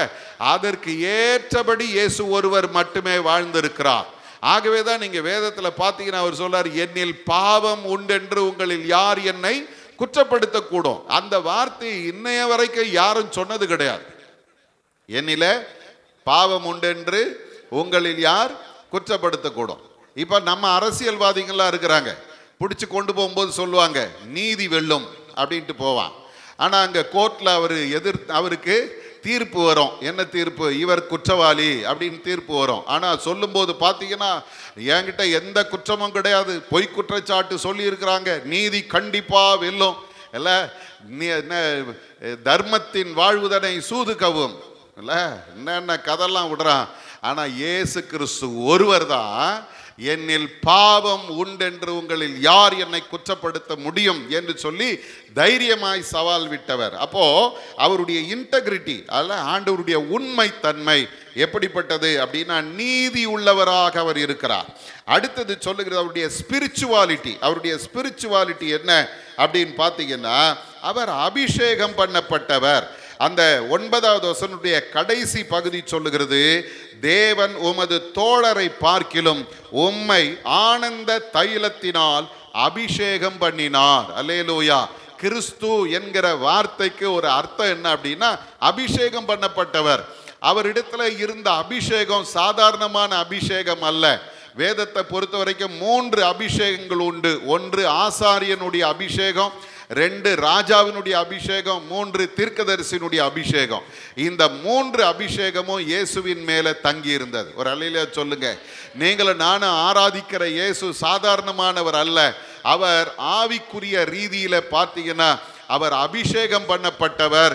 அதற்கு ஏற்றபடி இயேசு ஒருவர் மட்டுமே வாழ்ந்திருக்கிறார். ஆகவே தான் நீங்க வேதத்துல பாத்தீங்கன்னா அவர் சொல்றார், என்னில் பாவம் உண்டென்று உங்களில் யார் என்னை குற்றப்படுத்தக்கூடும். அந்த வார்த்தை இன்னைய வரைக்கும் யாரும் சொன்னது கிடையாது. என்னில பாவம் உண்டென்று உங்களில் யார் குற்றப்படுத்தக்கூடும். இப்ப நம்ம அரசியல்வாதிகள்லாம் இருக்கிறாங்க, பிடிச்சி கொண்டு போகும்போது சொல்லுவாங்க நீதி வெல்லும் அப்படின்ட்டு போவான். ஆனா அங்க கோர்ட்ல அவருக்கு தீர்ப்பு வரும். என்ன தீர்ப்பு? இவர் குற்றவாளி அப்படின்னு தீர்ப்பு வரும். ஆனா சொல்லும் போது பாத்தீங்கன்னா என்கிட்ட எந்த குற்றமும் கிடையாது, பொய் குற்றச்சாட்டு சொல்லி இருக்கிறாங்க, நீதி கண்டிப்பா வெல்லும், இல்ல தர்மத்தின் வாழ்வுதனை சூது கவும், இல்ல என்னென்ன கதெல்லாம் விடுறான். ஆனா இயேசு கிறிஸ்து ஒருவர் தான் என்னில் பாவம் உண்டென்று உங்களில் யார் என்னை குற்றப்படுத்த முடியும் என்று சொல்லி தைரியமாய் சவால் விட்டவர். அப்போ அவருடைய இன்டெகிரிட்டி, அல்ல ஆண்டவருடைய உண்மை தன்மை எப்படிப்பட்டது அப்படின்னா, நீதி உள்ளவராக அவர் இருக்கிறார். அடுத்தது சொல்லுகிறது அவருடைய ஸ்பிரிச்சுவாலிட்டி. அவருடைய ஸ்பிரிச்சுவாலிட்டி என்ன அப்படின்னு பார்த்தீங்கன்னா, அவர் அபிஷேகம் பண்ணப்பட்டவர். அந்த 9வது வசனத்துடைய கடைசி பகுதி சொல்லுகிறது, தேவன் உமது தோழரை பார்க்கிலும் உம்மை ஆனந்த தைலத்தினால் அபிஷேகம் பண்ணினார். அல்லேலூயா. கிறிஸ்து என்கிற வார்த்தைக்கு ஒரு அர்த்தம் என்ன அப்படின்னா, அபிஷேகம் பண்ணப்பட்டவர். அவரிடத்துல இருந்த அபிஷேகம் சாதாரணமான அபிஷேகம் அல்ல. வேதத்தை பொறுத்த வரைக்கும் 3 அபிஷேகங்கள் உண்டு. 1 ஆசாரியனுடைய அபிஷேகம், 2 ராஜாவினுடைய அபிஷேகம், 3 தீர்க்கதரிசியினுடைய அபிஷேகம். இந்த 3 அபிஷேகமும் இயேசுவின் மேல தங்கி இருந்தது. ஒரு அல்லேலூயா சொல்லுங்க. நீங்களும் நானும் ஆராதிக்கிற இயேசு சாதாரணமானவர் அல்ல. அவர் ஆவிக்குரிய ரீதியில பார்த்தீங்கன்னா அவர் அபிஷேகம் பண்ணப்பட்டவர்,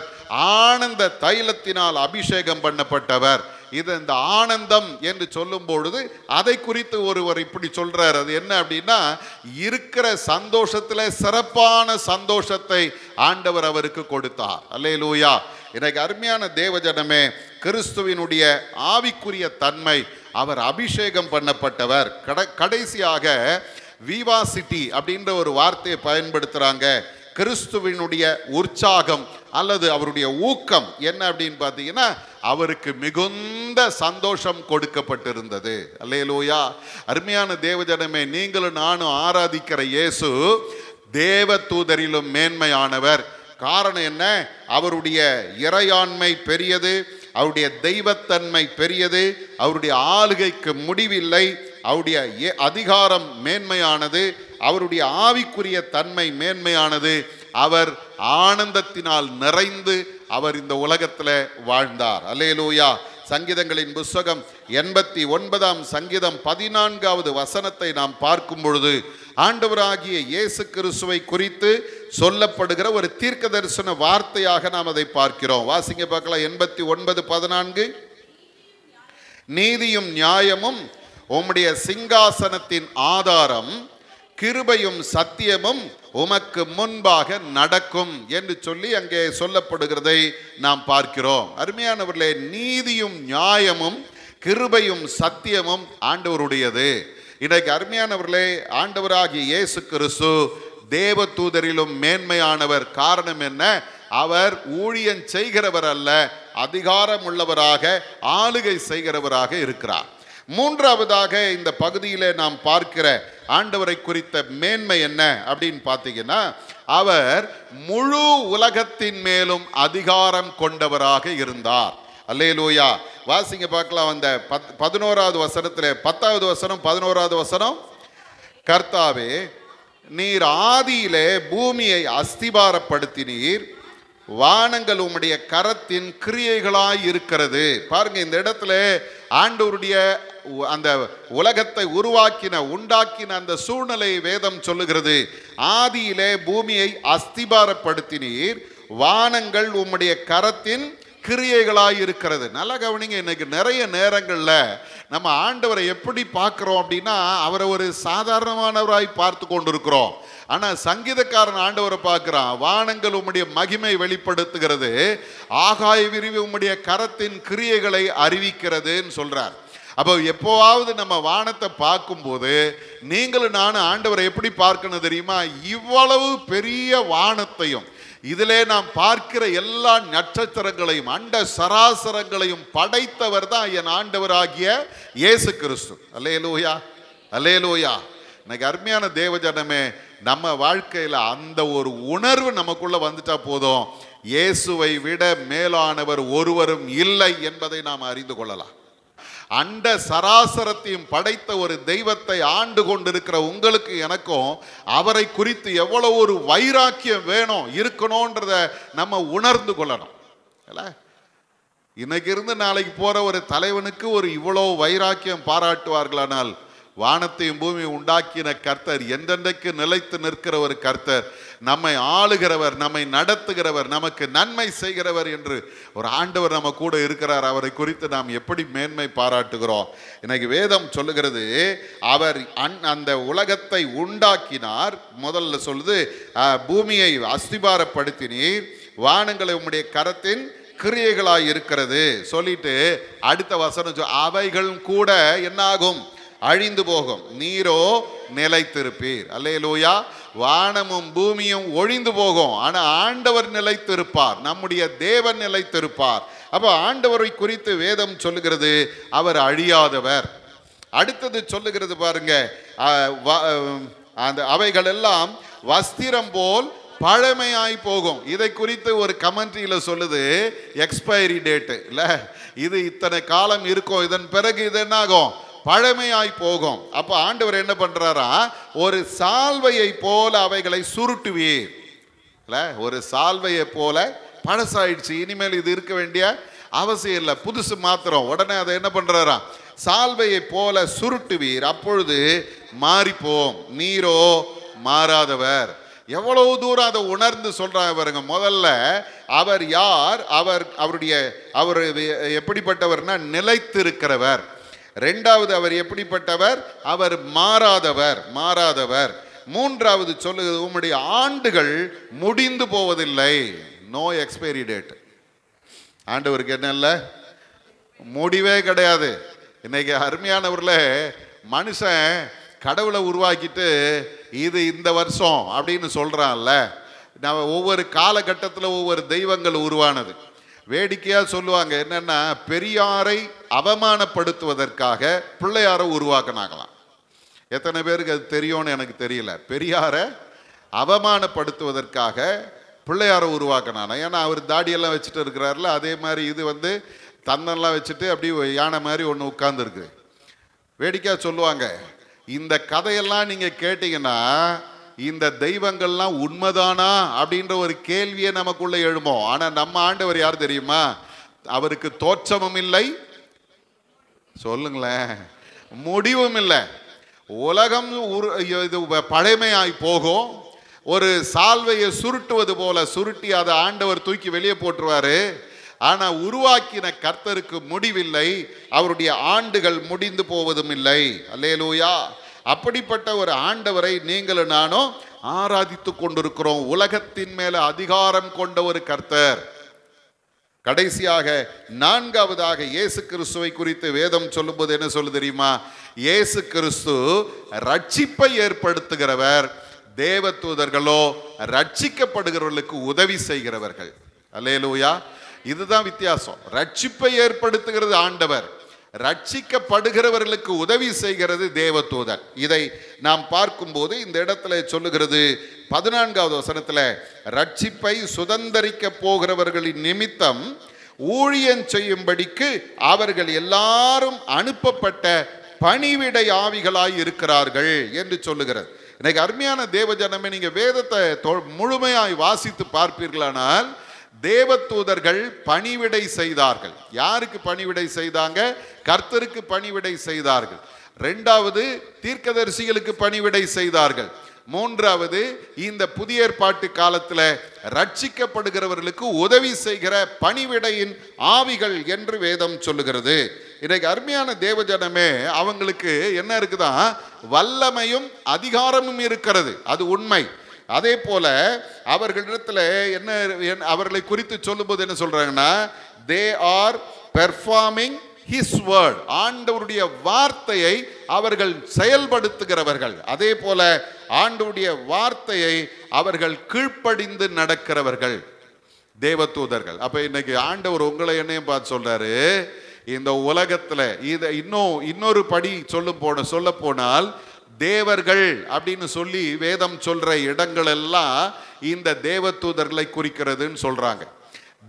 ஆனந்த தைலத்தினால் அபிஷேகம் பண்ணப்பட்டவர். இது இந்த ஆனந்தம் என்று சொல்லும் பொழுது அதை குறித்து ஒருவர் இப்படி சொல்றார். அது என்ன அப்படின்னா, இருக்கிற சந்தோஷத்துல சிறப்பான சந்தோஷத்தை ஆண்டவர் அவருக்கு கொடுத்தார். அல்லேலூயா. எனக்கு அருமையான தேவஜனமே, கிறிஸ்துவினுடைய ஆவிக்குரிய தன்மை, அவர் அபிஷேகம் பண்ணப்பட்டவர். கடைசியாக விவாசிட்டி அப்படின்ற ஒரு வார்த்தையை பயன்படுத்துறாங்க. கிறிஸ்துவினுடைய உற்சாகம் அல்லது அவருடைய ஊக்கம் என்ன அப்படின்னு பார்த்தீங்கன்னா, அவருக்கு மிகுந்த சந்தோஷம் கொடுக்கப்பட்டிருந்தது. அல்லேலூயா. அருமையான தேவஜனமே, நீங்களும் நானும் ஆராதிக்கிற இயேசு தேவ தூதரிலும் மேன்மையானவர். காரணம் என்ன? அவருடைய இறையாண்மை பெரியது, அவருடைய தெய்வத்தன்மை பெரியது, அவருடைய ஆளுகைக்கு முடிவில்லை, அவருடைய அதிகாரம் மேன்மையானது, அவருடைய ஆவிக்குரிய தன்மை மேன்மையானது. அவர் ஆனந்தத்தினால் நிறைந்து அவர் இந்த உலகத்தில் வாழ்ந்தார். அல்லேலூயா. சங்கீதங்களின் புஸ்தகம் 89ஆம் சங்கீதம் 14வது வசனத்தை நாம் பார்க்கும் பொழுது ஆண்டவராகிய இயேசு கிறிஸ்துவை குறித்து சொல்லப்படுகிற ஒரு தீர்க்க தரிசன வார்த்தையாக நாம் அதை பார்க்கிறோம். வாசிங்க பார்க்கலாம். 89:14. நீதியும் நியாயமும் உம்முடைய சிங்காசனத்தின் ஆதாரம், கிருபையும் சத்தியமும் உமக்கு முன்பாக நடக்கும் என்று சொல்லி அங்கே சொல்லப்படுகிறதை நாம் பார்க்கிறோம். அருமையானவர்களே, நீதியும் நியாயமும் கிருபையும் சத்தியமும் ஆண்டவருடையது. இன்றைக்கு அருமையானவர்களே, ஆண்டவராகிய இயேசு கிறிஸ்து தேவ தூதரிலும் மேன்மையானவர். காரணம் என்ன? அவர் ஊழியம் செய்கிறவர் அல்ல, அதிகாரம் உள்ளவராக ஆளுகை செய்கிறவராக இருக்கிறார். மூன்றாவதாக இந்த பகுதியிலே நாம் பார்க்கிற ஆண்டவரை குறித்த மேன்மை என்ன அப்படின்னு பார்த்தீங்கன்னா, அவர் முழு உலகத்தின் மேலும் அதிகாரம் கொண்டவராக இருந்தார். அல்லேலூயா. வாசிங்க பார்க்கலாம். அந்த 11வது வசனத்தில் 10வது வசனம் 11வது வசனம். கர்த்தாவே, நீர் ஆதியிலே பூமியை அஸ்திபாரப்படுத்தினீர், வானங்கள் உம்முடைய கரத்தின் கிரியைகளாய் இருக்கிறது. பாருங்க, இந்த இடத்துல ஆண்டவருடைய அந்த உலகத்தை உண்டாக்கின அந்த சூழ்நிலை வேதம் சொல்லுகிறது. ஆதியிலே பூமியை அஸ்திபாரப்படுத்தினீர், வானங்கள் உம்முடைய கரத்தின் கிரியைகளாய் இருக்கிறது. நல்லா கவனிங்க. இன்னைக்கு நிறைய நேரங்களில் நம்ம ஆண்டவரை எப்படி பார்க்கிறோம் அப்படின்னா, அவரை ஒரு சாதாரணமானவராய் பார்த்து கொண்டிருக்கிறோம். ஆனால் சங்கீதக்காரன் ஆண்டவரை பார்க்கிறான். வானங்கள் உம்முடைய மகிமை வெளிப்படுத்துகிறது, ஆகாய விரிவு உம்முடைய கரத்தின் கிரியைகளை அறிவிக்கிறதுன்னு சொல்றார். அப்போ எப்போவாவது நம்ம வானத்தை பார்க்கும்போது நீங்களும் நானும் ஆண்டவரை எப்படி பார்க்கணும் தெரியுமா? இவ்வளவு பெரிய வானத்தையும் இதிலே நாம் பார்க்கிற எல்லா நட்சத்திரங்களையும் அண்ட சராசரங்களையும் படைத்தவர் தான் என் ஆண்டவராகிய இயேசு கிறிஸ்து. அல்லேலூயா, அல்லேலூயா. இன்னைக்கு அருமையான தேவஜனமே, நம்ம வாழ்க்கையில் அந்த ஒரு உணர்வு நமக்குள்ள வந்துட்டா போதும், இயேசுவை விட மேலானவர் ஒருவரும் இல்லை என்பதை நாம் அறிந்து கொள்ளலாம். அண்ட சராசரத்தையும் படைத்த ஒரு தெய்வத்தை ஆண்டு கொண்டிருக்கிற உங்களுக்கு எனக்கும் அவரை குறித்து எவ்வளவு ஒரு வைராக்கியம் வேணும் இருக்கணும்ன்றத நம்ம உணர்ந்து கொள்ளணும். இன்னைக்கு இருந்து நாளைக்கு போற ஒரு தலைவனுக்கு ஒரு இவ்வளவு வைராக்கியம் பாராட்டுவார்களானால், வானத்தையும் பூமியை உண்டாக்கின கர்த்தர், என்றென்றைக்கு நிலைத்து நிற்கிற ஒரு கர்த்தர், நம்மை ஆளுகிறவர், நம்மை நடத்துகிறவர், நமக்கு நன்மை செய்கிறவர் என்று ஒரு ஆண்டவர் நம்ம கூட இருக்கிறார். அவரை குறித்து நாம் எப்படி மேன்மை பாராட்டுகிறோம். இன்னைக்கு வேதம் சொல்லுகிறது, அவர் அந்த உலகத்தை உண்டாக்கினார். முதல்ல சொல்லுது, பூமியை அஸ்திபாரப்படுத்தினீர், வானங்களை உம்முடைய கரத்தின் கிரியைகளாய் இருக்கிறது சொல்லிட்டு அடுத்த வசனம், அவைகள் கூட என்னாகும்? அழிந்து போகும், நீரோ நிலைத்திருப்பீர். அல்லேலூயா. வானமும் பூமியும் ஒழிந்து போகும், ஆனால் ஆண்டவர் நிலைத்திருப்பார், நம்முடைய தேவன் நிலைத்திருப்பார். அப்போ ஆண்டவரை குறித்து வேதம் சொல்லுகிறது, அவர் அழியாதவர். அடுத்தது சொல்லுகிறது பாருங்க, அந்த அவைகள் எல்லாம் வஸ்திரம் போல் பழமையாய் போகும். இதை குறித்து ஒரு கமெண்ட்ரியில சொல்லுது, எக்ஸ்பைரி டேட்டு இல்லை, இது இத்தனை காலம் இருக்கும், இதன் பிறகு இது என்னாகும்? பழமையாய் போகும். அப்போ ஆண்டவர் என்ன பண்றாரா? ஒரு சால்வையை போல அவைகளை சுருட்டுவீர். ஒரு சால்வையை போல பழசாயிடுச்சு, இனிமேல் இது இருக்க வேண்டிய அவசியம் இல்லை, புதுசு மாத்திரம். உடனே அதை என்ன பண்றாரா? சால்வையை போல சுருட்டுவீர், அப்பொழுது மாறிப்போம், நீரோ மாறாதவர். எவ்வளவு தூரம் அதை உணர்ந்து சொல்றாங்க பாருங்க. முதல்ல அவர் யார்? அவர் எப்படிப்பட்டவர்னா நிலைத்திருக்கிறவர். ரெண்டாவது, அவர் எப்படிப்பட்டவர்? அவர் மாறாதவர். மூன்றாவது சொல்லுகிறது, உம்முடைய ஆண்டுகள் முடிந்து போவதில்லை, நோ எக்ஸ்பைரி டேட். ஆண்டவருக்கு என்ன இல்லை, முடிவே கிடையாது. இன்னைக்கு அருமையானவர்களே, மனுஷன் கடவுளை உருவாக்கிட்டு இது இந்த வருஷம் அப்படின்னு சொல்றான்ல. நம்ம ஒவ்வொரு காலகட்டத்தில் ஒவ்வொரு தெய்வங்கள் உருவானது. வேடிக்கையாக சொல்லுவாங்க என்னன்னா, பெரியாரை அவமானப்படுத்துவதற்காக பிள்ளையாரை உருவாக்கினாங்களாம். எத்தனை பேருக்கு அது தெரியும்னு எனக்கு தெரியல. பெரியாரை அவமானப்படுத்துவதற்காக பிள்ளையாரை உருவாக்கினாங்க. ஏன்னா அவர் தாடியெல்லாம் வச்சுட்டு இருக்கிறாருல, அதே மாதிரி இது தன்னெல்லாம் வச்சுட்டு அப்படி யானை மாதிரி ஒன்று உட்கார்ந்துருக்கு. வேடிக்கையாக சொல்லுவாங்க, இந்த கதையெல்லாம் நீங்க கேட்டீங்கன்னா இந்த தெய்வங்கள்லாம் உண்மைதானா அப்படின்ற ஒரு கேள்வியே நமக்குள்ள எழுமோம். ஆனா நம்ம ஆண்டவர் யார் தெரியுமா? அவருக்கு தோற்றமும் இல்லை, சொல்லுங்களேன், முடிவும் இல்லை. உலகம் இது பழமையாய் போகும். ஒரு சால்வையை சுருட்டுவது போல சுருட்டி அதை ஆண்டவர் தூக்கி வெளியே போட்டுருவாரு. ஆனா உருவாக்கின கர்த்தருக்கு முடிவில்லை, அவருடைய ஆண்டுகள் முடிந்து போவதும் இல்லை. அல்லேலூயா. அப்படிப்பட்ட ஒரு ஆண்டவரை நீங்களும் நானும் ஆராதித்து கொண்டிருக்கிறோம். உலகத்தின் மேல அதிகாரம் கொண்ட ஒரு கர்த்தர். கடைசியாக நான்காவதாக இயேசு கிறிஸ்துவை குறித்து வேதம் சொல்லும்போது என்ன சொல்லு தெரியுமா? இயேசு கிறிஸ்து ரட்சிப்பை ஏற்படுத்துகிறவர், தேவதூதர்களோ ரட்சிக்கப்படுகிறவர்களுக்கு உதவி செய்கிறவர்கள். அல்லேலூயா. இதுதான் வித்தியாசம். ரட்சிப்பை ஏற்படுத்துகிறது ஆண்டவர், ரட்சிக்கப்படுகிறவர்களுக்கு உதவி செய்கிறது தேவதூதர். இதை நாம் பார்க்கும்போது இந்த இடத்துல சொல்லுகிறது 14வது வசனத்தில், ரட்சிப்பை சுதந்தரிக்க போகிறவர்களின் நிமித்தம் ஊழியம் செய்யும்படிக்கு அவர்கள் எல்லாரும் அனுப்பப்பட்ட பணிவிடை ஆவிகளாய் இருக்கிறார்கள் என்று சொல்லுகிறது. இன்னைக்கு அருமையான தேவ ஜனமே, நீங்க வேதத்தை முழுமையாய் வாசித்து பார்ப்பீர்களானால் தேவதூதர்கள் பணிவிடை செய்தார்கள். யாருக்கு பணிவிடை செய்தாங்க? கர்த்தருக்கு பணிவிடை செய்தார்கள். இரண்டாவது, தீர்க்கதரிசிகளுக்கு பணிவிடை செய்தார்கள். மூன்றாவது, இந்த புதிய ஏற்பாட்டு காலத்தில் ரட்சிக்கப்படுகிறவர்களுக்கு உதவி செய்கிற பணிவிடையின் ஆவிகள் என்று வேதம் சொல்லுகிறது. இன்னைக்கு அருமையான தேவ ஜனமே, அவங்களுக்கு என்ன இருக்குதான்? வல்லமையும் அதிகாரமும் இருக்கிறது, அது உண்மை. அதே போல அவர்களிடத்துல என்ன, அவர்களை குறித்து சொல்லும்போது என்ன சொல்றாங்கன்னா, they are performing his word, ஆண்டவருடைய வார்த்தையை அவர்கள் செயல்படுத்துகிறவர்கள். அதே போல ஆண்டவருடைய வார்த்தையை அவர்கள் கீழ்ப்படிந்து நடக்கிறவர்கள் தேவதூதர்கள். அப்ப இன்னைக்கு ஆண்டவர் உங்களை என்னையும் பார்த்து சொல்றாரு, இந்த உலகத்துல இதை இன்னொரு படி சொல்ல போனால் தேவர்கள் அப்படின்னு சொல்லி வேதம் சொல்ற இடங்கள் எல்லாம் இந்த தேவதூதர்களை குறிக்கிறதுன்னு சொல்றாங்க.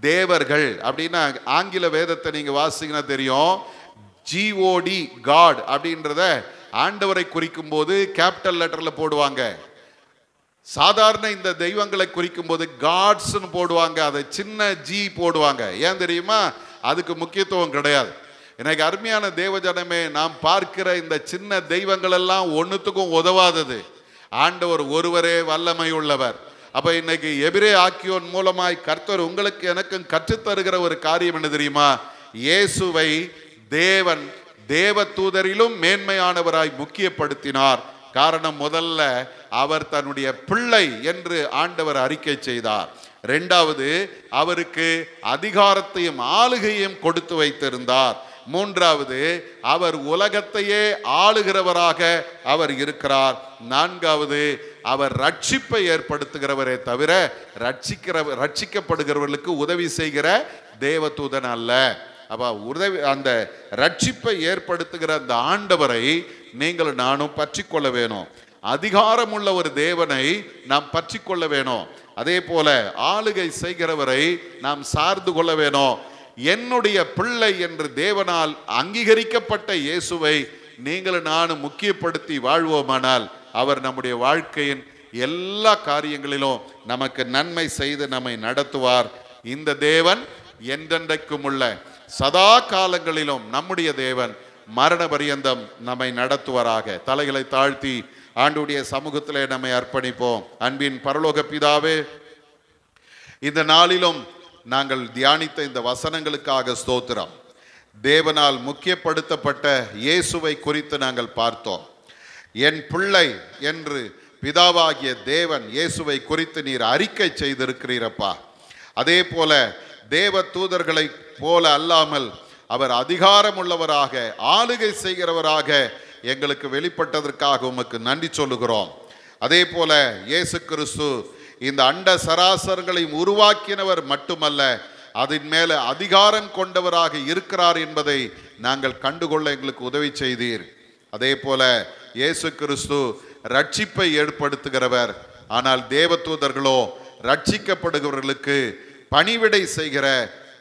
தேவர்கள் அப்படின்னா ஆங்கில வேதத்தை நீங்க வாசிங்கன்னா தெரியும், ஜிஓடி காட் அப்படின்றத ஆண்டவரை குறிக்கும் போது கேபிட்டல் லெட்டர்ல போடுவாங்க. சாதாரண இந்த தெய்வங்களை குறிக்கும் போது காட்ஸ்னு போடுவாங்க, அதை சின்ன ஜி போடுவாங்க. ஏன் தெரியுமா? அதுக்கு முக்கியத்துவம் கிடையாது. எனக்கு அருமையான தேவ ஜனமே, நாம் பார்க்கிற இந்த சின்ன தெய்வங்கள் எல்லாம் ஒன்றுத்துக்கும் உதவாதது. ஆண்டவர் ஒருவரே வல்லமை உள்ளவர். அப்ப இன்னைக்கு எபிரே ஆக்கியோன் மூலமாய் கர்த்தர் உங்களுக்கு எனக்கும் கற்றுத்தருகிற ஒரு காரியம் என்ன தெரியுமா? இயேசுவை தேவன் தேவதூதரிலும் மேன்மையானவராய் முக்கியப்படுத்தினார். காரணம், முதல்ல அவர் தன்னுடைய பிள்ளை என்று ஆண்டவர் அறிக்கை செய்தார். இரண்டாவது, அவருக்கு அதிகாரத்தையும் ஆளுகையும் கொடுத்து வைத்திருந்தார். மூன்றாவது, அவர் உலகத்தையே ஆளுகிறவராக அவர் இருக்கிறார். நான்காவது, அவர் ரட்சிப்பை ஏற்படுத்துகிறவரே தவிர ரட்சிக்கப்படுகிறவர்களுக்கு உதவி செய்கிற தேவதூதன் அல்ல. அப்ப உதவி, அந்த ரட்சிப்பை ஏற்படுத்துகிற அந்த ஆண்டவரை நீங்கள் நானும் பற்றி கொள்ள வேணும். அதிகாரமுள்ள ஒரு தேவனை நாம் பற்றி கொள்ள வேணும். அதே போல ஆளுகை செய்கிறவரை நாம் சார்ந்து கொள்ள வேணும். என்னுடைய பிள்ளை என்று தேவனால் அங்கீகரிக்கப்பட்ட இயேசுவை நீங்கள் நானும் முக்கியப்படுத்தி வாழ்வோமானால் அவர் நம்முடைய வாழ்க்கையின் எல்லா காரியங்களிலும் நமக்கு நன்மை செய்து நம்மை நடத்துவார். இந்த தேவன் என்றென்றைக்கும் உள்ள சதா காலங்களிலும் நம்முடைய தேவன் மரண பரியந்தம் நம்மை நடத்துவாராக. தலைகளை தாழ்த்தி ஆண்டவருடைய சமூகத்திலே நம்மை அர்ப்பணிப்போம். அன்பின் பரலோக பிதாவே, இந்த நாளிலும் நாங்கள் தியானித்த இந்த வசனங்களுக்காக ஸ்தோத்திரம். தேவனால் முக்கியப்படுத்தப்பட்ட இயேசுவை குறித்து நாங்கள் பார்த்தோம். என் பிள்ளை என்று பிதாவாகிய தேவன் இயேசுவை குறித்து நீர் அறிக்கை செய்திருக்கிறீரப்பா. அதே போல தேவ தூதர்களை போல அல்லாமல் அவர் அதிகாரம் உள்ளவராக ஆளுகை செய்கிறவராக எங்களுக்கு வெளிப்பட்டதற்காக உமக்கு நன்றி சொல்லுகிறோம். அதே போல இயேசு கிறிஸ்து இந்த அண்ட சராசரங்களை உருவாக்கினவர் மட்டுமல்ல, அதன் மேல அதிகாரம் கொண்டவராக இருக்கிறார் என்பதை நாங்கள் கண்டுகொள்ள எங்களுக்கு உதவி செய்தீர். அதே போல இயேசு கிறிஸ்து ரட்சிப்பை ஏற்படுத்துகிறவர், ஆனால் தேவதூதர்களோ ரட்சிக்கப்படுகிறவர்களுக்கு பணிவிடை செய்கிற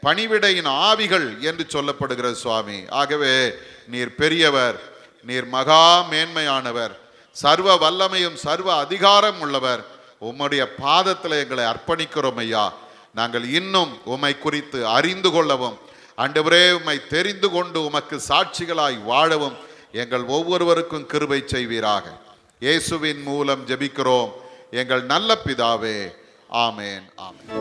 பணிவிடையின் ஆவிகள் என்று சொல்லப்படுகிற சுவாமி. ஆகவே நீர் பெரியவர், நீர் மகா மேன்மையானவர், சர்வ வல்லமையும் சர்வ அதிகாரம் உள்ளவர். உம்முடைய பாதத்தில் எங்களை அர்ப்பணிக்கிறோம் ஐயா. நாங்கள் இன்னும் உம்மை குறித்து அறிந்து கொள்ளவும், ஆண்டவரே உம்மை தெரிந்து கொண்டு உமக்கு சாட்சிகளாய் வாழவும் எங்கள் ஒவ்வொருவருக்கும் கிருபை செய்வீராக. இயேசுவின் மூலம் ஜெபிக்கிறோம் எங்கள் நல்ல பிதாவே. ஆமேன், ஆமேன்.